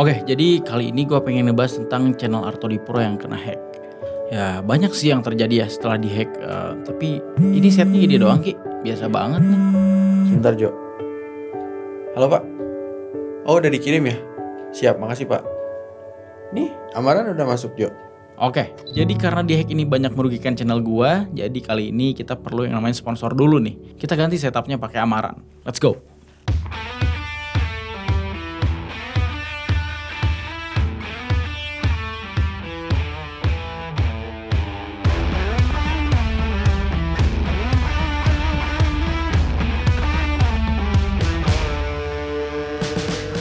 Oke, jadi kali ini gue pengen ngebahas tentang channel Artodi Pro yang kena hack. Ya banyak sih yang terjadi ya setelah dihack, tapi ini setnya gini doang Ki, biasa banget nih. Sebentar Jo. Halo Pak. Oh udah dikirim ya? Siap, makasih Pak. Nih, amaran udah masuk Jo. Oke, jadi karena dihack ini banyak merugikan channel gua, jadi kali ini kita perlu yang namanya sponsor dulu nih. Kita ganti setupnya pakai Amaran. Let's go.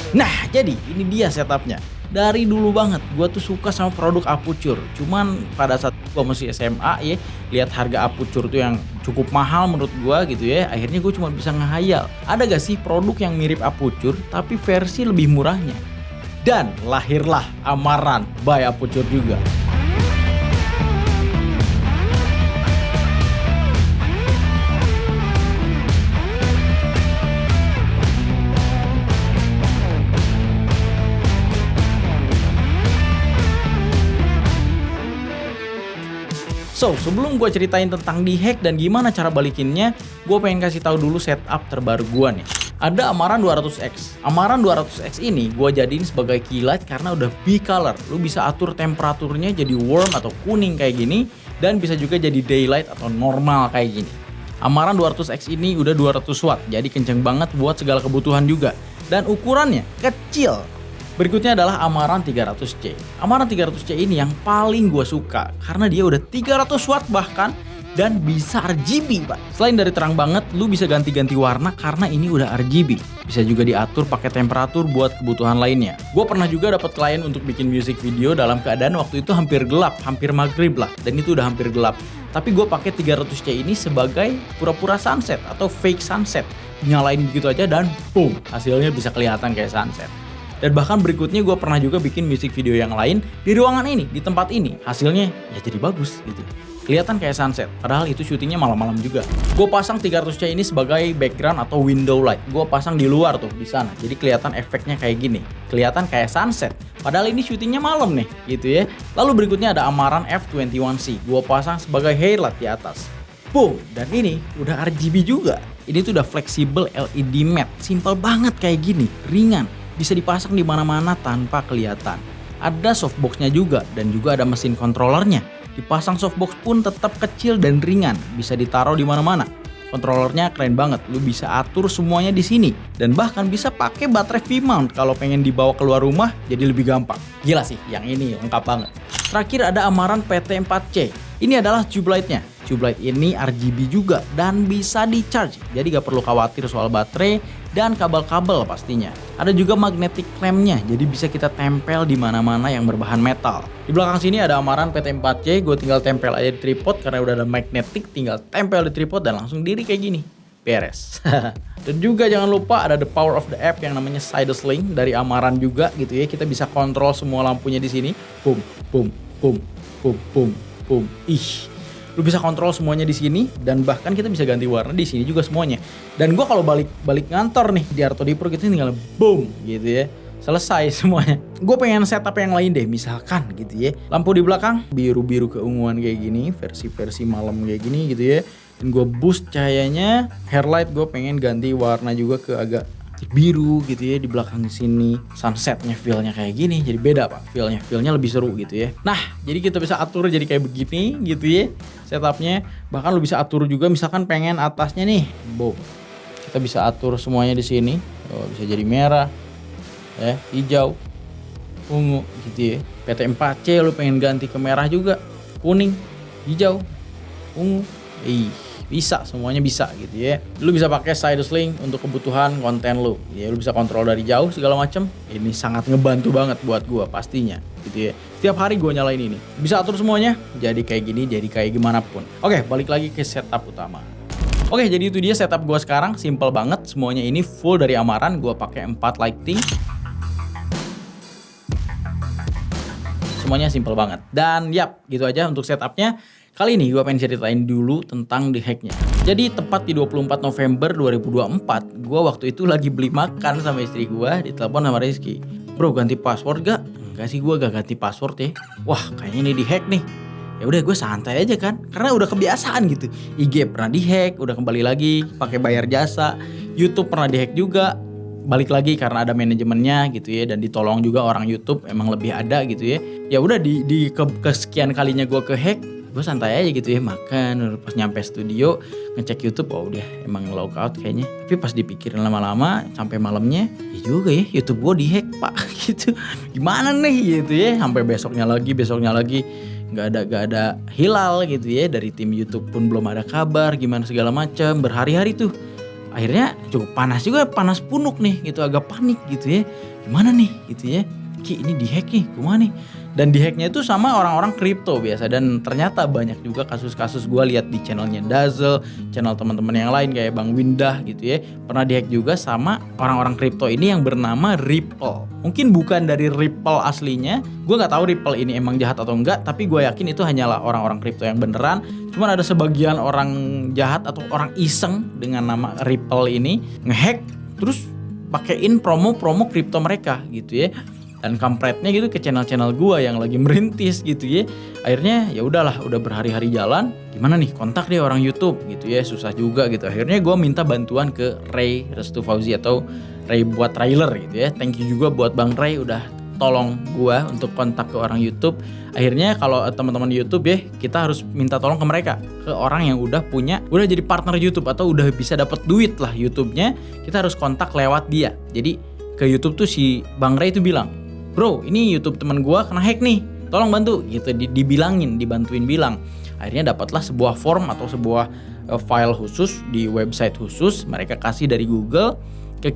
Nah, jadi ini dia setupnya. Dari dulu banget gue tuh suka sama produk Apucur. Cuman pada saat gue masih SMA ya, lihat harga Apucur tuh yang cukup mahal menurut gue gitu ya. Akhirnya gue cuma bisa ngehayal, ada gak sih produk yang mirip Apucur tapi versi lebih murahnya? Dan lahirlah Amaran by Apucur juga. So, sebelum gue ceritain tentang dihack dan gimana cara balikinnya, gue pengen kasih tahu dulu setup terbaru gue nih. Ada Amaran 200X. Amaran 200X ini gue jadiin sebagai keylight karena udah bicolor. Lu bisa atur temperaturnya jadi warm atau kuning kayak gini, dan bisa juga jadi daylight atau normal kayak gini. Amaran 200X ini udah 200 watt, jadi kenceng banget buat segala kebutuhan juga. Dan ukurannya kecil. Berikutnya adalah Amaran 300C. Amaran 300C ini yang paling gue suka karena dia udah 300 watt bahkan dan bisa RGB, Pak. Selain dari terang banget, lu bisa ganti-ganti warna karena ini udah RGB. Bisa juga diatur pakai temperatur buat kebutuhan lainnya. Gue pernah juga dapat klien untuk bikin music video dalam keadaan waktu itu hampir gelap, hampir maghrib lah, dan itu udah hampir gelap. Tapi gue pakai 300C ini sebagai pura-pura sunset atau fake sunset. Nyalain begitu aja dan boom, hasilnya bisa kelihatan kayak sunset. Dan bahkan berikutnya gue pernah juga bikin music video yang lain di ruangan ini, di tempat ini. Hasilnya ya jadi bagus gitu. Kelihatan kayak sunset, padahal itu syutingnya malam-malam juga. Gue pasang 300C ini sebagai background atau window light. Gue pasang di luar tuh, di sana. Jadi kelihatan efeknya kayak gini. Kelihatan kayak sunset. Padahal ini syutingnya malam nih, gitu ya. Lalu berikutnya ada Amaran F21C. Gue pasang sebagai highlight di atas. Boom, dan ini udah RGB juga. Ini tuh udah flexible LED matte. Simple banget kayak gini, ringan. Bisa dipasang di mana-mana tanpa kelihatan. Ada softboxnya juga dan juga ada mesin controllernya. Dipasang softbox pun tetap kecil dan ringan, bisa ditaruh di mana-mana. Controllernya keren banget, lu bisa atur semuanya di sini dan bahkan bisa pakai baterai V-mount kalau pengen dibawa keluar rumah jadi lebih gampang. Gila sih, yang ini lengkap banget. Terakhir ada Amaran PT4C. Ini adalah tube light-nya. Tube light ini RGB juga dan bisa di-charge. Jadi gak perlu khawatir soal baterai dan kabel-kabel pastinya. Ada juga magnetic clamp-nya, jadi bisa kita tempel di mana-mana yang berbahan metal. Di belakang sini ada Amaran PT4C, gue tinggal tempel aja di tripod karena udah ada magnetic, tinggal tempel di tripod dan langsung diri kayak gini. Beres. Dan juga jangan lupa ada the power of the app yang namanya Side Sling dari Amaran juga gitu ya. Kita bisa kontrol semua lampunya di sini. Boom, boom, boom, boom, boom, boom. Ih. Lu bisa kontrol semuanya di sini dan bahkan kita bisa ganti warna di sini juga semuanya. Dan gua kalau balik ngantor nih di Artodi Pro kita tinggal boom gitu ya. Selesai semuanya. Gue pengen setup yang lain deh, misalkan gitu ya. Lampu di belakang biru-biru keunguan kayak gini, versi malam kayak gini gitu ya. Dan gue boost cahayanya, hairlight gue pengen ganti warna juga ke agak biru gitu ya di belakang sini. Sunsetnya feelnya kayak gini, jadi beda Pak. Feelnya lebih seru gitu ya. Nah, jadi kita bisa atur jadi kayak begini gitu ya setupnya. Bahkan lu bisa atur juga misalkan pengen atasnya nih, boom. Kita bisa atur semuanya di sini. Oh, bisa jadi merah, ya, hijau, ungu gitu ya. PT4C lu pengen ganti ke merah juga, kuning, hijau, ungu. Bisa, semuanya bisa gitu ya. Lu bisa pakai side sling untuk kebutuhan konten lu. Ya, lu bisa kontrol dari jauh segala macem. Ini sangat ngebantu banget buat gua pastinya gitu ya. Setiap hari gua nyalain ini. Bisa atur semuanya jadi kayak gini, jadi kayak gimana pun. Oke, balik lagi ke setup utama. Oke, jadi itu dia setup gua sekarang, simple banget. Semuanya ini full dari Amaran, gua pakai 4 lighting. Semuanya simple banget. Dan yap, gitu aja untuk setupnya. Kali ini gue pengen ceritain dulu tentang dihacknya. Jadi tepat di 24 November 2024, gue waktu itu lagi beli makan sama istri gue, ditelepon sama Rizky. Bro ganti password gak? Enggak sih, gue gak ganti password ya. Wah kayaknya ini dihack nih. Ya udah gue santai aja kan, karena udah kebiasaan gitu. IG pernah dihack, udah kembali lagi pakai bayar jasa. YouTube pernah dihack juga, balik lagi karena ada manajemennya gitu ya, dan ditolong juga orang YouTube, emang lebih ada gitu ya. Ya udah di kesekian kalinya gue kehack, gue santai aja gitu ya, makan. Pas nyampe studio ngecek YouTube, oh udah emang logout kayaknya. Tapi pas dipikirin lama-lama sampai malamnya, ya juga ya YouTube gue dihack pak gitu. Gimana nih gitu ya, sampai besoknya lagi nggak ada hilal gitu ya, dari tim YouTube pun belum ada kabar gimana segala macam, berhari-hari tuh. Akhirnya cukup panas juga, panas punuk nih gitu, agak panik gitu ya, gimana nih gitu ya, Ki ini dihack nih gimana nih. Dan dihacknya itu sama orang-orang kripto biasa, dan ternyata banyak juga kasus-kasus gue lihat di channelnya Dazzle, channel teman-teman yang lain kayak Bang Windah gitu ya, pernah dihack juga sama orang-orang kripto ini yang bernama Ripple. Mungkin bukan dari Ripple aslinya, gue nggak tahu Ripple ini emang jahat atau enggak, tapi gue yakin itu hanyalah orang-orang kripto yang beneran. Cuman ada sebagian orang jahat atau orang iseng dengan nama Ripple ini ngehack terus pakein promo kripto mereka gitu ya. Dan kampretnya gitu ke channel-channel gua yang lagi merintis gitu ya. Akhirnya ya udahlah, udah berhari-hari jalan, gimana nih kontak deh orang YouTube gitu ya, susah juga gitu. Akhirnya gua minta bantuan ke Ray Restu Fauzi atau Ray buat trailer gitu ya. Thank you juga buat Bang Ray udah tolong gua untuk kontak ke orang YouTube. Akhirnya kalau teman-teman YouTube ya, kita harus minta tolong ke mereka, ke orang yang udah jadi partner YouTube atau udah bisa dapat duit lah YouTube-nya. Kita harus kontak lewat dia. Jadi ke YouTube tuh si Bang Ray tuh bilang, bro ini YouTube teman gua kena hack nih, tolong bantu gitu, dibantuin bilang. Akhirnya dapatlah sebuah form atau sebuah file khusus di website khusus, mereka kasih dari Google ke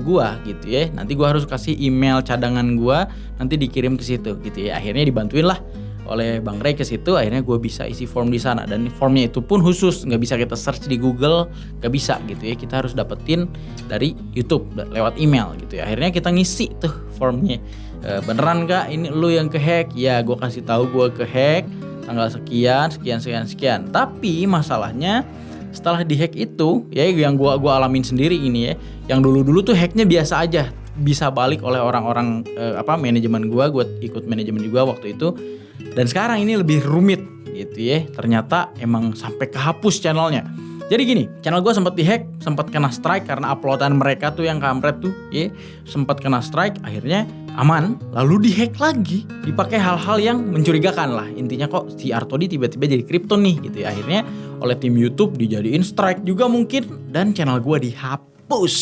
gua gitu ya. Nanti gua harus kasih email cadangan gua, nanti dikirim ke situ gitu ya. Akhirnya dibantuin lah oleh Bang Ray ke situ, akhirnya gue bisa isi form di sana, dan formnya itu pun khusus, nggak bisa kita search di Google, nggak bisa gitu ya, kita harus dapetin dari YouTube lewat email gitu ya. Akhirnya kita ngisi tuh formnya, beneran gak ini lu yang kehack? Ya gue kasih tahu gue kehack tanggal sekian. Tapi masalahnya setelah dihack itu ya, yang gue alamin sendiri ini ya, yang dulu tuh hacknya biasa aja, bisa balik oleh orang-orang manajemen gue ikut manajemen juga waktu itu. Dan sekarang ini lebih rumit gitu ya. Ternyata emang sampai kehapus channelnya. Jadi gini, channel gue sempat dihack, sempat kena strike karena uploadan mereka tuh yang kampret tuh ya, sempat kena strike. Akhirnya aman, lalu dihack lagi, dipakai hal-hal yang mencurigakan lah. Intinya kok si Artodi tiba-tiba jadi kripto nih gitu ya. Akhirnya oleh tim YouTube dijadiin strike juga mungkin, dan channel gue dihapus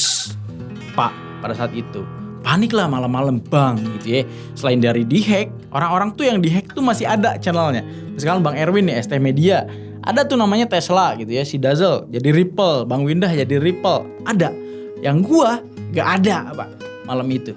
pak pada saat itu. Panik lah malam-malam bang gitu ya. Selain dari dihack, orang-orang tuh yang dihack tuh masih ada channelnya. Misalkan Bang Erwin nih, ST Media, ada tuh namanya Tesla gitu ya. Si Dazzle jadi Ripple, Bang Windah jadi Ripple, ada. Yang gua gak ada pak malam itu.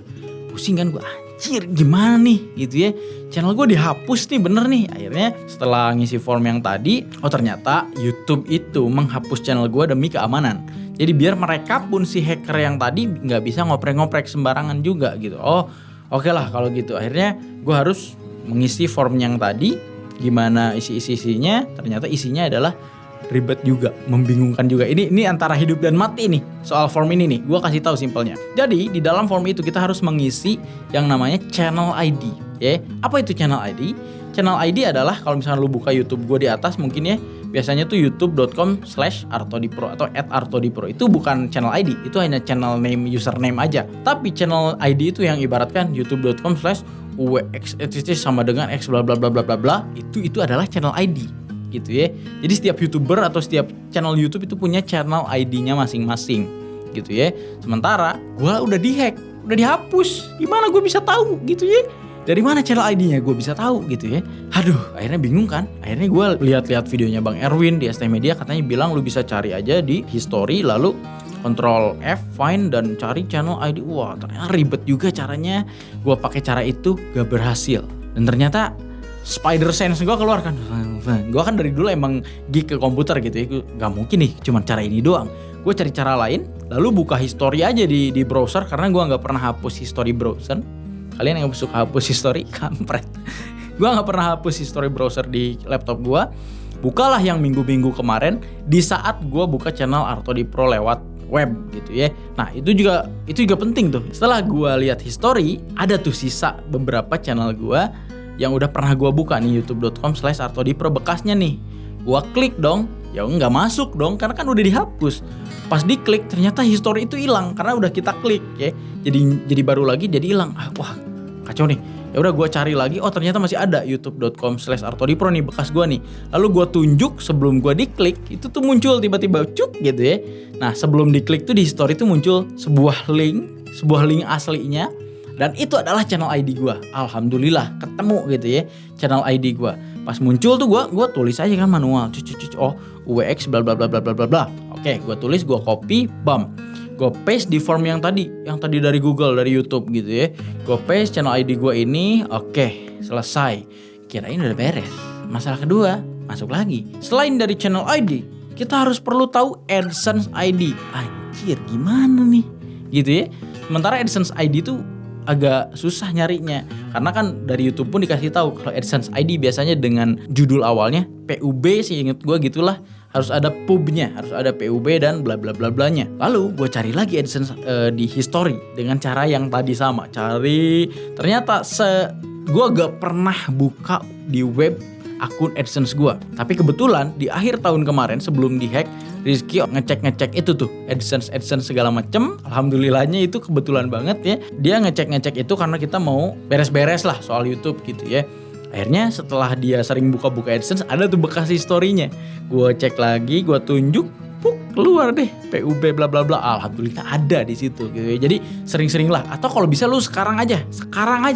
Pusing kan gua, anjir gimana nih gitu ya. Channel gua dihapus nih, bener nih. Akhirnya setelah ngisi form yang tadi, oh ternyata YouTube itu menghapus channel gua demi keamanan. Jadi biar mereka pun si hacker yang tadi nggak bisa ngoprek-ngoprek sembarangan juga gitu. Oh oke lah kalau gitu. Akhirnya gue harus mengisi form yang tadi. Gimana isinya? Ternyata isinya adalah ribet juga, membingungkan juga. Ini antara hidup dan mati nih soal form ini nih. Gue kasih tahu simpelnya. Jadi di dalam form itu kita harus mengisi yang namanya channel ID. Ya, apa itu channel ID? Channel ID adalah kalau misalnya lu buka YouTube gue di atas mungkin ya, biasanya tuh youtube.com/artodipro atau @artodipro. Itu bukan channel ID, itu hanya channel name, username aja. Tapi channel ID itu yang ibaratkan youtube.com/uwx sama dengan x bla bla bla bla bla bla. Itu adalah channel ID gitu ya. Jadi setiap YouTuber atau setiap channel YouTube itu punya channel ID-nya masing-masing gitu ya. Sementara gua udah dihack, udah dihapus. Gimana gue bisa tahu gitu ya? Dari mana channel ID-nya gue bisa tahu gitu ya. Aduh, akhirnya bingung kan. Akhirnya gue lihat-lihat videonya Bang Erwin di ST Media, katanya bilang lu bisa cari aja di history, lalu Ctrl F, find, dan cari channel ID. Wah, ternyata ribet juga caranya. Gue pakai cara itu gak berhasil. Dan ternyata spider sense gue keluar kan. Gue kan dari dulu emang geek ke komputer gitu ya. Gak mungkin nih cuma cara ini doang. Gue cari cara lain, lalu buka history aja di browser, karena gue gak pernah hapus history browser. Kalian yang suka hapus history, kampret. Gue gak pernah hapus history browser di laptop gue. Bukalah yang minggu-minggu kemarin, di saat gue buka channel Artodipro lewat web gitu ya. Nah itu juga penting tuh. Setelah gue lihat history, ada tuh sisa beberapa channel gue yang udah pernah gue buka nih, youtube.com/artodipro bekasnya nih. Gue klik dong, ya nggak masuk dong karena kan udah dihapus. Pas diklik ternyata history itu hilang karena udah kita klik ya. Jadi baru lagi jadi hilang. Wah kacau nih. Ya udah gue cari lagi, oh ternyata masih ada youtube.com/artodipro nih bekas gue nih. Lalu gue tunjuk sebelum gue diklik, itu tuh muncul tiba-tiba cuk gitu ya. Nah sebelum diklik tuh di history tuh muncul sebuah link aslinya. Dan itu adalah channel ID gue. Alhamdulillah ketemu gitu ya channel ID gue. Pas muncul tuh gue tulis aja kan manual. Oh UWX bla bla bla bla bla bla. Oke gue tulis, gue copy, bam. Gue paste di form yang tadi dari Google, dari YouTube gitu ya. Gue paste channel ID gue ini, oke, selesai. Kirain udah beres. Masalah kedua, masuk lagi. Selain dari channel ID, kita harus perlu tahu AdSense ID. Anjir, gimana nih? Gitu ya. Sementara AdSense ID itu agak susah nyarinya. Karena kan dari YouTube pun dikasih tahu kalau AdSense ID biasanya dengan judul awalnya PUB sih, inget gue gitulah. Harus ada pubnya, harus ada PUB dan bla bla bla blanya. Lalu gue cari lagi AdSense di history dengan cara yang tadi sama. Ternyata gue gak pernah buka di web akun AdSense gue. Tapi kebetulan di akhir tahun kemarin sebelum dihack, Rizky ngecek itu tuh AdSense segala macem. Alhamdulillahnya itu kebetulan banget ya. Dia ngecek itu karena kita mau beres-beres lah soal YouTube gitu ya. Akhirnya setelah dia sering buka-buka AdSense, ada tuh bekas historinya. Gue cek lagi, gue tunjuk, keluar deh PUB bla bla bla. Alhamdulillah ada di situ gitu ya. Jadi sering-sering lah. Atau kalau bisa lu sekarang aja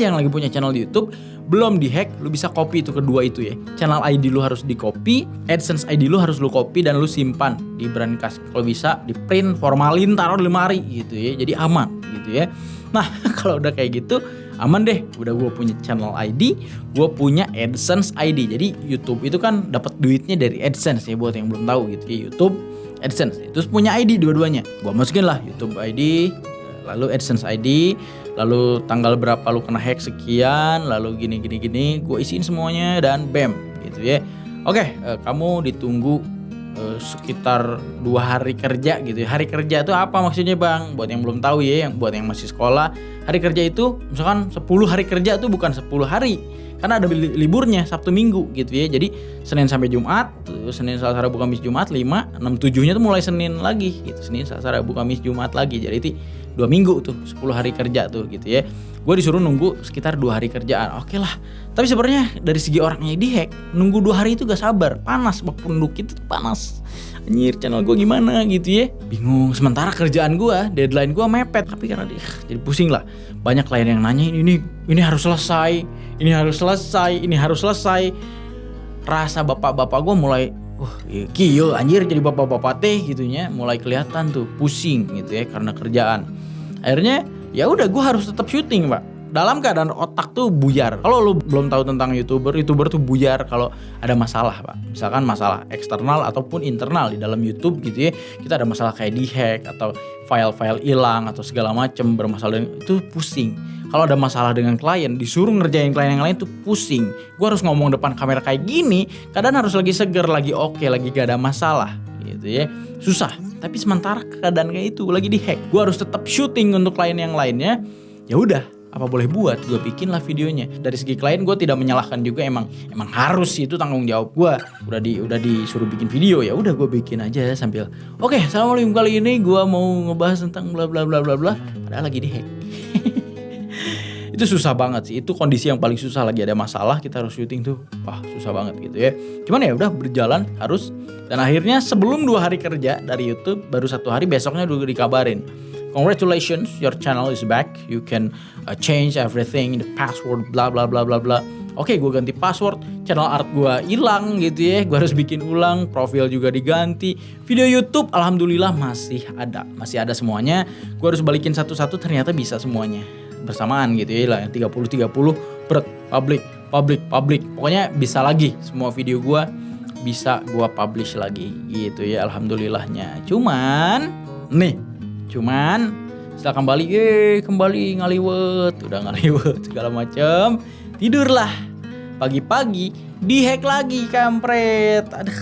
yang lagi punya channel di YouTube belum dihack, lu bisa copy itu kedua itu ya. Channel ID lu harus di copy, AdSense ID lu harus lu copy dan lu simpan di brankas. Kalau bisa di print, formalin, taruh di lemari gitu ya. Jadi aman gitu ya. Nah kalau udah kayak gitu aman deh, udah gue punya channel ID, gue punya AdSense ID. Jadi YouTube itu kan dapat duitnya dari AdSense ya, buat yang belum tahu gitu ya. YouTube, AdSense itu punya ID dua-duanya. Gue masukin lah YouTube ID, lalu AdSense ID, lalu tanggal berapa lu kena hack sekian, lalu gini, gue isiin semuanya dan bam gitu ya. Oke, kamu ditunggu sekitar 2 hari kerja gitu ya. Hari kerja itu apa maksudnya bang? Buat yang belum tahu ya, buat yang masih sekolah, hari kerja itu misalkan 10 hari kerja itu bukan 10 hari. Karena ada liburnya Sabtu Minggu gitu ya. Jadi Senin sampai Jumat, Senin Selasa Rabu Kamis Jumat 5, 6, 7-nya tuh mulai Senin lagi gitu. Senin Selasa Rabu Kamis Jumat lagi. Jadi itu 2 minggu tuh, 10 hari kerja tuh gitu ya. Gue disuruh nunggu sekitar 2 hari kerjaan. Oke lah. Tapi sebenarnya dari segi orangnya dihack, nunggu 2 hari itu gak sabar. Panas, bak penduduk itu panas. Anjir, channel gue gimana gitu ya. Bingung. Sementara kerjaan gue, deadline gue mepet. Tapi karena jadi pusing lah. Banyak klien yang nanya ini harus selesai. Ini harus selesai. Rasa bapak-bapak gue mulai kiyo anjir jadi bapak-bapak teh gitunya. Mulai kelihatan tuh pusing gitu ya karena kerjaan. Akhirnya ya udah gue harus tetap syuting pak. Dalam keadaan otak tuh buyar. Kalau lu belum tahu tentang YouTuber tuh buyar kalau ada masalah pak. Misalkan masalah eksternal ataupun internal di dalam YouTube gitu ya. Kita ada masalah kayak dihack atau file-file hilang atau segala macem bermasalah, itu pusing. Kalau ada masalah dengan klien, disuruh ngerjain klien yang lain tuh pusing. Gue harus ngomong depan kamera kayak gini, kadang harus lagi seger, lagi oke, lagi gak ada masalah gitu ya. Susah. Tapi sementara keadaan kayak itu lagi dihack, gue harus tetap syuting untuk klien yang lainnya. Ya udah, apa boleh buat, gue bikin lah videonya. Dari segi klien gue tidak menyalahkan juga, emang harus sih, itu tanggung jawab gue. Udah disuruh bikin video, ya udah gue bikin aja sambil oke, assalamualaikum, kali ini gue mau ngebahas tentang bla bla bla bla bla. Padahal lagi dihack. Itu susah banget sih, itu kondisi yang paling susah, lagi ada masalah kita harus syuting tuh, wah susah banget gitu ya. Cuman ya udah berjalan harus, dan akhirnya sebelum 2 hari kerja dari YouTube, baru 1 hari besoknya udah dikabarin, congratulations, your channel is back, you can change everything, the password bla bla bla bla bla. Oke, gue ganti password, channel art gue hilang gitu ya, gue harus bikin ulang, profil juga diganti, video YouTube alhamdulillah masih ada semuanya. Gue harus balikin satu-satu, ternyata bisa semuanya bersamaan gitu ya lah, 30 public, pokoknya bisa lagi semua video gue bisa gue publish lagi gitu ya, alhamdulillahnya. Cuman setelah kembali ngaliwet, udah ngaliwet segala macam, tidurlah pagi-pagi dihack lagi kampret, aduh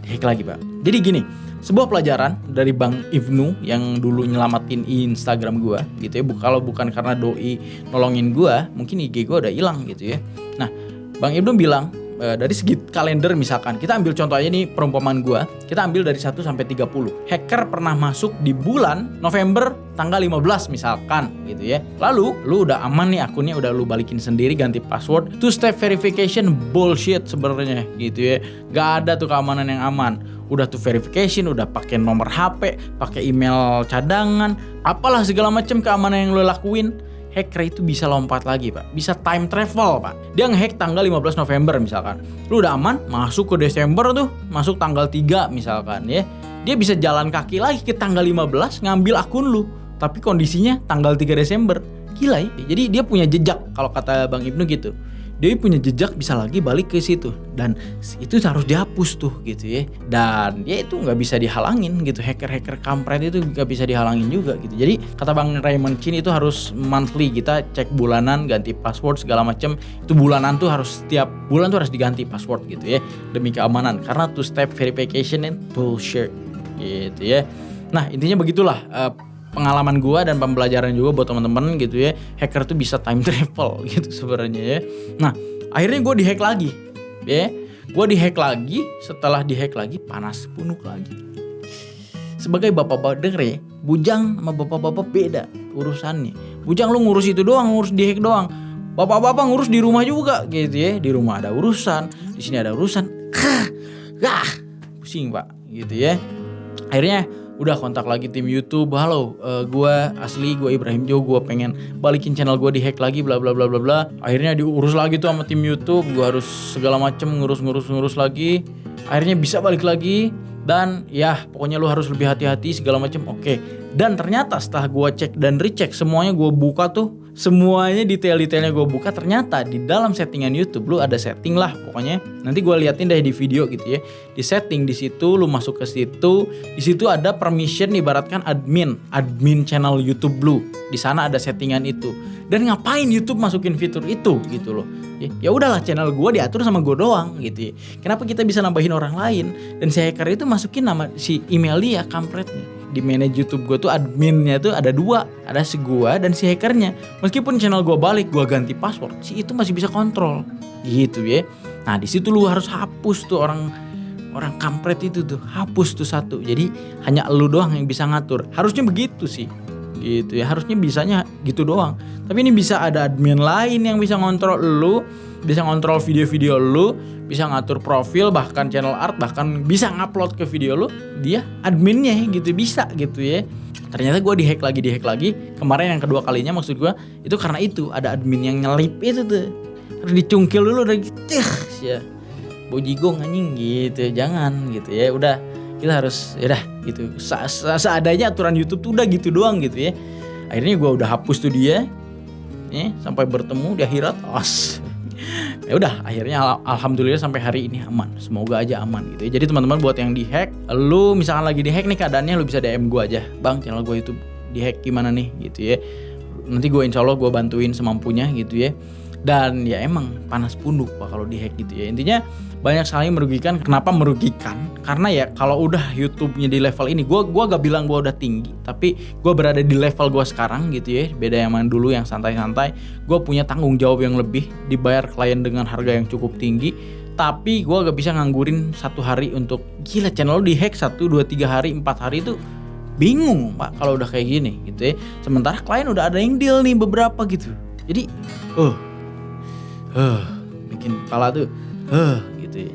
dihack lagi pak. Jadi gini, sebuah pelajaran dari Bang Ibnu yang dulu nyelamatin Instagram gue gitu ya. Kalau bukan karena doi nolongin gue, mungkin IG gue udah hilang gitu ya. Nah, Bang Ibnu bilang dari segi kalender misalkan, kita ambil contoh aja nih perumpamaan gue, kita ambil dari 1 sampai 30. Hacker pernah masuk di bulan November tanggal 15 misalkan gitu ya. Lalu lu udah aman nih akunnya, udah lu balikin sendiri, ganti password. Two step verification bullshit sebenarnya gitu ya. Gak ada tuh keamanan yang aman. Udah tuh verification, udah pakai nomor HP, pakai email cadangan, apalah segala macam keamanan yang lu lakuin. Hacker itu bisa lompat lagi pak, bisa time travel pak. Dia ngehack tanggal 15 November misalkan, lu udah aman, masuk ke Desember tuh, masuk tanggal 3 misalkan ya. Dia bisa jalan kaki lagi ke tanggal 15 ngambil akun lu, tapi kondisinya tanggal 3 Desember. Gila ya, jadi dia punya jejak kalau kata Bang Ibnu gitu. Dia punya jejak bisa lagi balik ke situ, dan itu harus dihapus tuh gitu ya. Dan dia itu nggak bisa dihalangin gitu, hacker-hacker kampret itu nggak bisa dihalangin juga gitu. Jadi kata Bang Raymond Chin itu harus monthly, kita cek bulanan, ganti password segala macam. Itu bulanan tuh harus setiap bulan tuh harus diganti password gitu ya, demi keamanan. Karena two step verification itu bullshit gitu ya. Nah intinya begitulah. Pengalaman gue dan pembelajaran juga buat teman-teman gitu ya. Hacker tuh bisa time travel gitu sebenarnya ya. Nah akhirnya gue dihack lagi ya. Gue dihack lagi, setelah dihack lagi panas punuk lagi. Sebagai bapak-bapak denger ya, bujang sama bapak-bapak beda urusannya. Bujang lu ngurus itu doang, ngurus dihack doang. Bapak-bapak ngurus di rumah juga gitu ya. Di rumah ada urusan, di sini ada urusan. Pusing pak gitu ya. Akhirnya udah kontak lagi tim YouTube, halo, gue Ibrahim Jo, gue pengen balikin channel gue dihack lagi, bla bla bla bla bla. Akhirnya diurus lagi tuh sama tim YouTube, gue harus segala macem ngurus lagi. Akhirnya bisa balik lagi, dan ya pokoknya lu harus lebih hati-hati segala macem. Oke. Dan ternyata setelah gue cek dan recheck semuanya, gue buka tuh semuanya, detail-detailnya gue buka, ternyata di dalam settingan YouTube lu ada setting lah pokoknya. Nanti gue liatin deh di video gitu ya. Di setting di situ lu masuk ke situ, di situ ada permission, ibaratkan admin channel YouTube lu. Di sana ada settingan itu. Dan ngapain YouTube masukin fitur itu gitu loh. Ya udahlah, channel gue diatur sama gue doang gitu ya. Kenapa kita bisa nambahin orang lain? Dan si hacker itu masukin nama si email dia, kampretnya. Di manage YouTube gue tuh adminnya tuh ada 2, ada si gue dan si hackernya. Meskipun channel gue balik, gue ganti password, si itu masih bisa kontrol gitu ya. Nah di situ lu harus hapus tuh orang kampret itu tuh, hapus tuh satu. Jadi hanya lu doang yang bisa ngatur. Harusnya begitu sih gitu ya, harusnya bisanya gitu doang. Tapi ini bisa ada admin lain yang bisa ngontrol lu, bisa ngontrol video-video lu, bisa ngatur profil, bahkan channel art, bahkan bisa ngupload ke video lu. Dia adminnya gitu, bisa gitu ya. Ternyata gue dihack lagi. Kemarin yang kedua kalinya, maksud gue itu karena itu ada admin yang nyelip itu tuh. Harus dicungkil dulu udah gitu ya. Bojigong anjing gitu, jangan gitu ya. Udah kita harus ya dah gitu. Seadanya aturan YouTube tuh udah gitu doang gitu ya. Akhirnya gue udah hapus tuh dia. Sampai bertemu di akhirat. Ya udah, akhirnya alhamdulillah sampai hari ini aman. Semoga aja aman gitu ya. Jadi teman-teman buat yang dihack, lu misalkan lagi dihack nih keadaannya, lu bisa DM gue aja. Bang, channel gue YouTube dihack gimana nih gitu ya. Nanti gue insya Allah gue bantuin semampunya gitu ya. Dan ya emang panas punduk pak kalau dihack gitu ya. Intinya banyak sekali merugikan. Kenapa merugikan? Karena ya kalau udah YouTube-nya di level ini, gue gak bilang gue udah tinggi, tapi gue berada di level gue sekarang gitu ya. Beda yang dulu yang santai-santai. Gue punya tanggung jawab yang lebih, dibayar klien dengan harga yang cukup tinggi. Tapi gue gak bisa nganggurin 1 hari untuk gila channel lu dihack 1, 2, 3 hari, 4 hari itu bingung pak kalau udah kayak gini gitu ya. Sementara klien udah ada yang deal nih beberapa gitu. Jadi bikin kepala tuh gitu ya.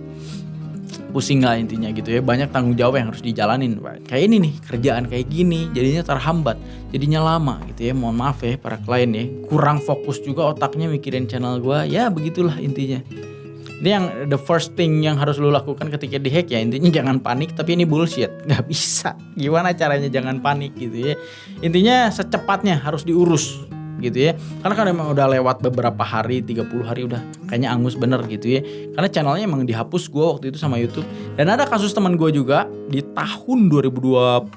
Pusing lah intinya gitu ya. Banyak tanggung jawab yang harus dijalanin pak. Kayak ini nih, kerjaan kayak gini jadinya terhambat, jadinya lama gitu ya. Mohon maaf ya para klien ya. Kurang fokus juga otaknya mikirin channel gua. Ya begitulah intinya. Ini yang the first thing yang harus lu lakukan ketika dihack ya. Intinya jangan panik, tapi ini bullshit. Gak bisa. Gimana caranya jangan panik gitu ya. Intinya secepatnya harus diurus gitu ya. Karena kan emang udah lewat beberapa hari, 30 hari udah kayaknya angus bener gitu ya. Karena channelnya emang dihapus gue waktu itu sama YouTube. Dan ada kasus teman gue juga di tahun 2022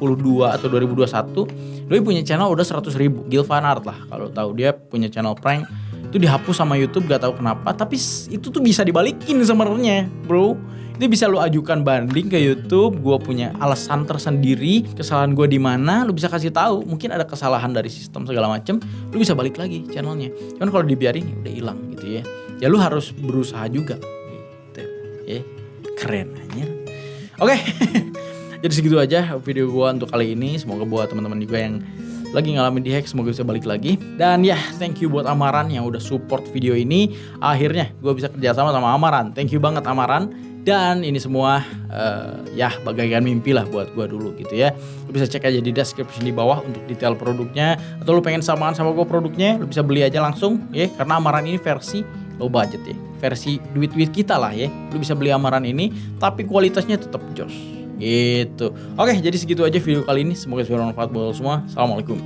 atau 2021, dia punya channel udah 100.000, Gilvan Art lah kalau tahu. Dia punya channel prank, itu dihapus sama YouTube gak tahu kenapa. Tapi itu tuh bisa dibalikin sebenarnya bro. Ini bisa lu ajukan banding ke YouTube. Gue punya alasan tersendiri kesalahan gue di mana. Lu bisa kasih tahu. Mungkin ada kesalahan dari sistem segala macem. Lu bisa balik lagi channelnya. Cuman kalau dibiarin ya udah hilang gitu ya. Ya lu harus berusaha juga. Gitu ya. Keren anjir. Oke. Jadi segitu aja video gue untuk kali ini. Semoga buat teman-teman juga yang lagi ngalamin di hack semoga bisa balik lagi. Dan ya thank you buat Amaran yang udah support video ini. Akhirnya gue bisa kerjasama sama Amaran. Thank you banget Amaran. Dan ini semua ya bagaikan mimpi lah buat gue dulu gitu ya. Lu bisa cek aja di description di bawah untuk detail produknya. Atau lu pengen samaan sama gue produknya, lu bisa beli aja langsung ya. Karena Amaran ini versi low budget ya. Versi duit-duit kita lah ya. Lu bisa beli Amaran ini tapi kualitasnya tetap jos. Gitu. Oke, jadi segitu aja video kali ini. Semoga bermanfaat buat semua. Assalamualaikum.